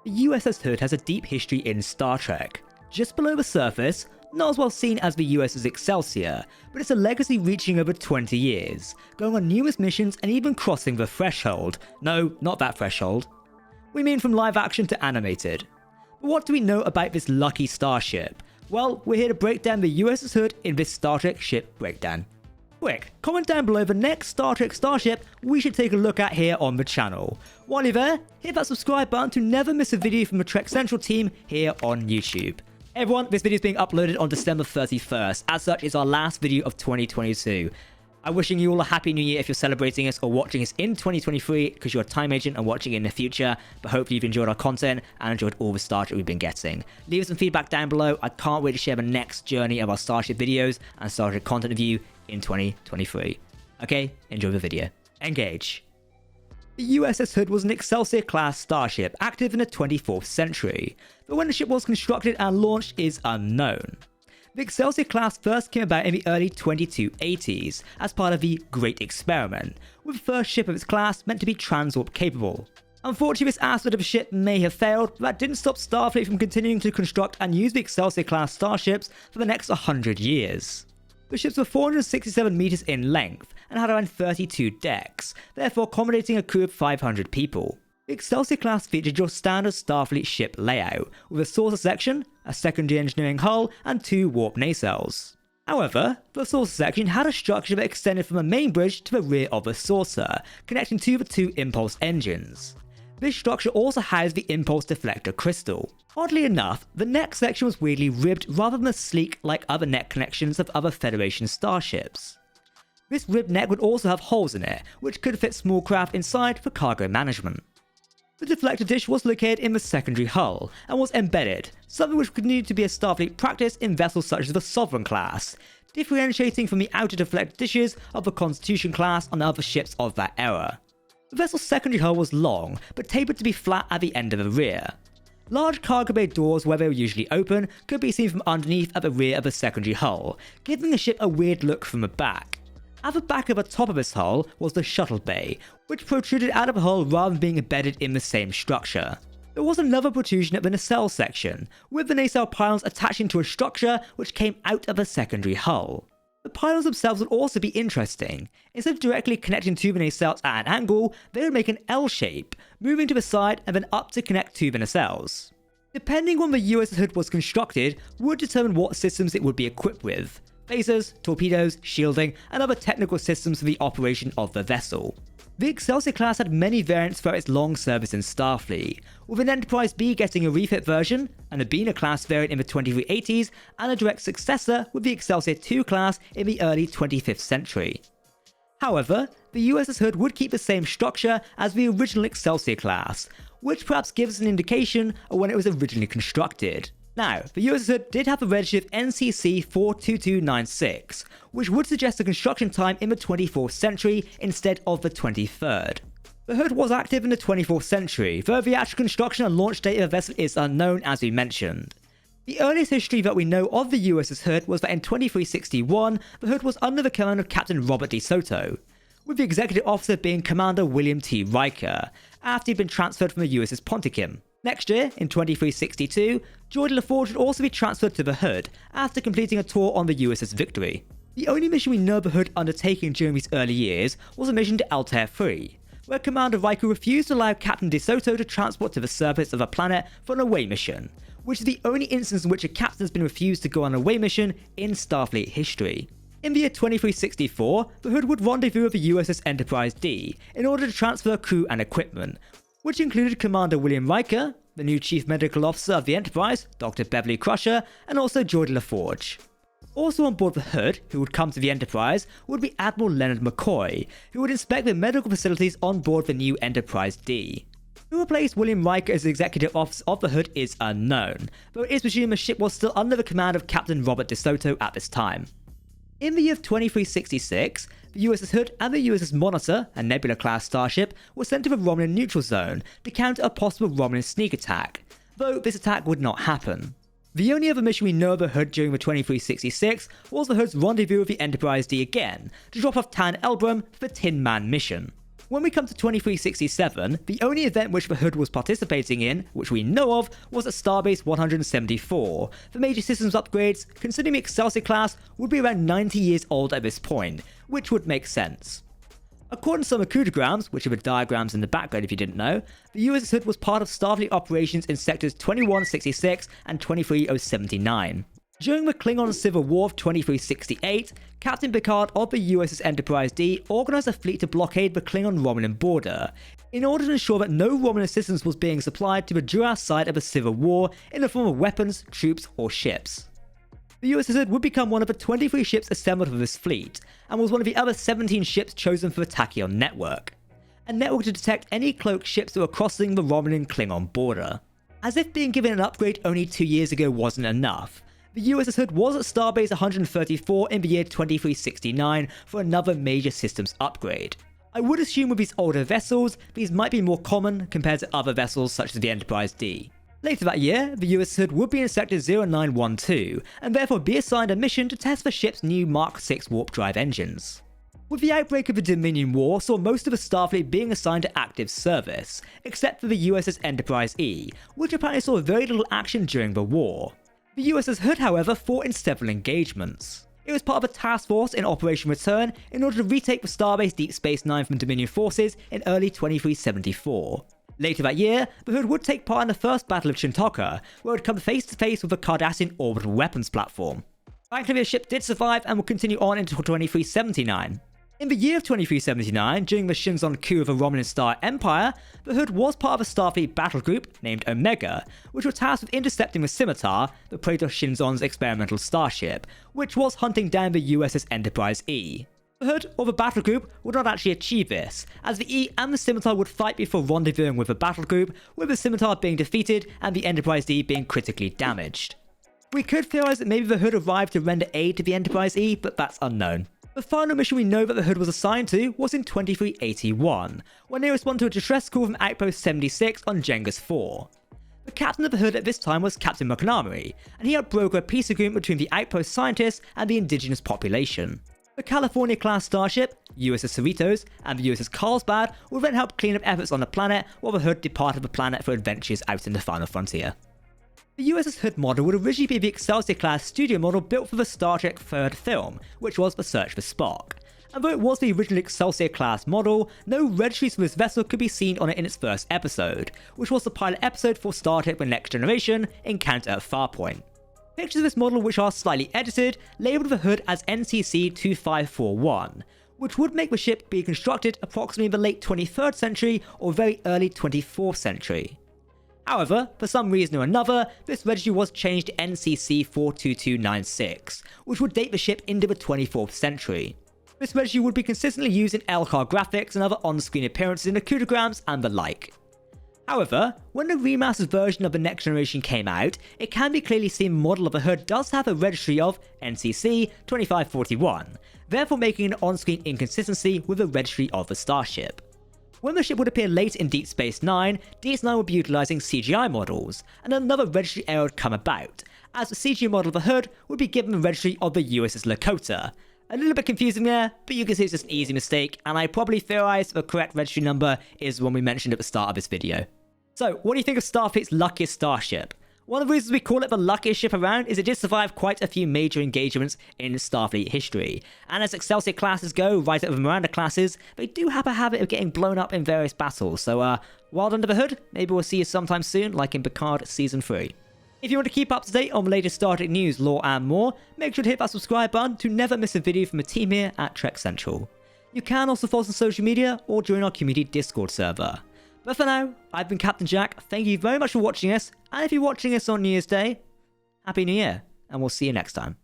The USS Hood has a deep history in Star Trek. Just below the surface, not as well seen as the USS Excelsior, but it's a legacy reaching over 20 years, going on numerous missions and even crossing the threshold. No, not that threshold. We mean from live action to animated. But what do we know about this lucky starship? Well, we're here to break down the USS Hood in this Star Trek ship breakdown. Quick, comment down below the next Star Trek starship we should take a look at here on the channel. While you're there, hit that subscribe button to never miss a video from the Trek Central team here on YouTube. Hey everyone, this video is being uploaded on December 31st. As such, it's our last video of 2022. I'm wishing you all a happy new year if you're celebrating us or watching us in 2023 because you're a time agent and watching in the future, but hopefully you've enjoyed our content and enjoyed all the Star Trek we've been getting. Leave us some feedback down below. I can't wait to share the next journey of our Starship videos and Star Trek content with you in 2023. Okay, enjoy the video. Engage. The USS Hood was an Excelsior-class starship active in the 24th century, but when the ship was constructed and launched is unknown. The Excelsior-class first came about in the early 2280s as part of the Great Experiment, with the first ship of its class meant to be transwarp capable. Unfortunately, this aspect of the ship may have failed, but that didn't stop Starfleet from continuing to construct and use the Excelsior-class starships for the next 100 years. The ships were 467 meters in length and had around 32 decks, therefore accommodating a crew of 500 people. The Excelsior-class featured your standard Starfleet ship layout, with a saucer section, a secondary engineering hull, and 2 warp nacelles. However, the saucer section had a structure that extended from the main bridge to the rear of the saucer, connecting to the 2 impulse engines. This structure also housed the impulse deflector crystal. Oddly enough, the neck section was weirdly ribbed rather than sleek like other neck connections of other Federation starships. This ribbed neck would also have holes in it, which could fit small craft inside for cargo management. The deflector dish was located in the secondary hull and was embedded, something which continued to be a Starfleet practice in vessels such as the Sovereign class, differentiating from the outer deflector dishes of the Constitution class on other ships of that era. The vessel's secondary hull was long, but tapered to be flat at the end of the rear. Large cargo bay doors, where they were usually open, could be seen from underneath at the rear of the secondary hull, giving the ship a weird look from the back. At the back of the top of its hull was the shuttle bay, which protruded out of the hull rather than being embedded in the same structure. There was another protrusion at the nacelle section, with the nacelle pylons attaching to a structure which came out of the secondary hull. The pylons themselves would also be interesting. Instead of directly connecting to the nacelles at an angle, they would make an L shape, moving to the side and then up to connect to the nacelles. Depending on the USS Hood was constructed, would determine what systems it would be equipped with: phasers, torpedoes, shielding, and other technical systems for the operation of the vessel. The Excelsior class had many variants for its long service in Starfleet, with an Enterprise B getting a refit version, an Abina class variant in the 2380s, and a direct successor with the Excelsior II class in the early 25th century. However, the USS Hood would keep the same structure as the original Excelsior class, which perhaps gives an indication of when it was originally constructed. Now, the USS Hood did have a redshift NCC 42296, which would suggest a construction time in the 24th century instead of the 23rd. The Hood was active in the 24th century, though the actual construction and launch date of the vessel is unknown, as we mentioned. The earliest history that we know of the USS Hood was that in 2361, the Hood was under the command of Captain Robert DeSoto, with the executive officer being Commander William T. Riker, after he'd been transferred from the USS Pontchartrain. Next year, in 2362, Geordi LaForge would also be transferred to the Hood after completing a tour on the USS Victory. The only mission we know of the Hood undertaking during these early years was a mission to Altair 3, where Commander Riker refused to allow Captain DeSoto to transport to the surface of a planet for an away mission, which is the only instance in which a captain has been refused to go on an away mission in Starfleet history. In the year 2364, the Hood would rendezvous with the USS Enterprise D in order to transfer crew and equipment, which included Commander William Riker, the new Chief Medical Officer of the Enterprise, Dr. Beverly Crusher, and also Geordi LaForge. Also on board the Hood, who would come to the Enterprise, would be Admiral Leonard McCoy, who would inspect the medical facilities on board the new Enterprise D. Who replaced William Riker as the executive officer of the Hood is unknown, though it is presumed the ship was still under the command of Captain Robert DeSoto at this time. In the year 2366, the USS Hood and the USS Monitor, a Nebula-class starship, were sent to the Romulan neutral zone to counter a possible Romulan sneak attack, though this attack would not happen. The only other mission we know of the Hood during the 2366 was the Hood's rendezvous with the Enterprise D again, to drop off Tan Elbrum for the Tin Man mission. When we come to 2367, the only event which the Hood was participating in, which we know of, was at Starbase 174. For major systems upgrades, considering the Excelsior-class would be around 90 years old at this point, which would make sense. According to some oculograms, which are the diagrams in the background if you didn't know, the USS Hood was part of Starfleet operations in sectors 2166 and 23079. During the Klingon Civil War of 2368, Captain Picard of the USS Enterprise D organised a fleet to blockade the Klingon-Romulan border, in order to ensure that no Romulan assistance was being supplied to the Duras side of the Civil War in the form of weapons, troops, or ships. The USS Hood would become one of the 23 ships assembled for this fleet, and was one of the other 17 ships chosen for the Tachyon network, a network to detect any cloaked ships that were crossing the Romulan-Klingon border. As if being given an upgrade only 2 years ago wasn't enough, the USS Hood was at Starbase 134 in the year 2369 for another major systems upgrade. I would assume with these older vessels, these might be more common compared to other vessels such as the Enterprise D. Later that year, the USS Hood would be in Sector 0912, and therefore be assigned a mission to test the ship's new Mark VI warp drive engines. With the outbreak of the Dominion War saw most of the Starfleet being assigned to active service, except for the USS Enterprise E, which apparently saw very little action during the war. The USS Hood, however, fought in several engagements. It was part of a task force in Operation Return in order to retake the Starbase Deep Space Nine from Dominion forces in early 2374. Later that year, the Hood would take part in the First Battle of Chintaka, where it would come face to face with the Cardassian orbital weapons platform. Thankfully, the ship did survive and would continue on into 2379. In the year of 2379, during the Shinzon coup of the Romulan Star Empire, the Hood was part of a Starfleet battle group named Omega, which were tasked with intercepting the Scimitar, the Praetor Shinzon's experimental starship, which was hunting down the USS Enterprise E. The Hood, or the battle group, would not actually achieve this, as the E and the Scimitar would fight before rendezvousing with the battle group, with the Scimitar being defeated and the Enterprise D being critically damaged. We could theorize that maybe the Hood arrived to render aid to the Enterprise E, but that's unknown. The final mission we know that the Hood was assigned to was in 2381, when they responded to a distress call from Outpost 76 on Genghis 4. The captain of the Hood at this time was Captain Mokonami, and he helped broker a peace agreement between the outpost scientists and the indigenous population. The California-class starship, USS Cerritos, and the USS Carlsbad would then help clean up efforts on the planet while the Hood departed the planet for adventures out in the final frontier. The USS Hood model would originally be the Excelsior-class studio model built for the Star Trek third film, which was The Search for Spock. And though it was the original Excelsior-class model, no registries for this vessel could be seen on it in its first episode, which was the pilot episode for Star Trek The Next Generation, Encounter at Farpoint. Pictures of this model, which are slightly edited, labelled the Hood as NCC 2541, which would make the ship be constructed approximately in the late 23rd century or very early 24th century. However, for some reason or another, this registry was changed to NCC 42296, which would date the ship into the 24th century. This registry would be consistently used in LCAR graphics and other on-screen appearances in oculograms and the like. However, when the remastered version of the Next Generation came out, it can be clearly seen the model of the Hood does have a registry of NCC 2541, therefore making an on-screen inconsistency with the registry of the Starship. When the ship would appear late in Deep Space Nine, DS9 would be utilising CGI models, and another registry error would come about, as the CGI model of the Hood would be given the registry of the USS Lakota. A little bit confusing there, but you can see it's just an easy mistake, and I probably theorised the correct registry number is the one we mentioned at the start of this video. So, what do you think of Starfleet's luckiest starship? One of the reasons we call it the luckiest ship around is it did survive quite a few major engagements in Starfleet history, and as Excelsior classes go, right up with Miranda classes, they do have a habit of getting blown up in various battles, so while under the Hood, maybe we'll see you sometime soon, like in Picard Season 3. If you want to keep up to date on the latest Star Trek news, lore and more, make sure to hit that subscribe button to never miss a video from the team here at Trek Central. You can also follow us on social media or join our community Discord server. But for now, I've been Captain Jack, thank you very much for watching us, and if you're watching us on New Year's Day, Happy New Year, and we'll see you next time.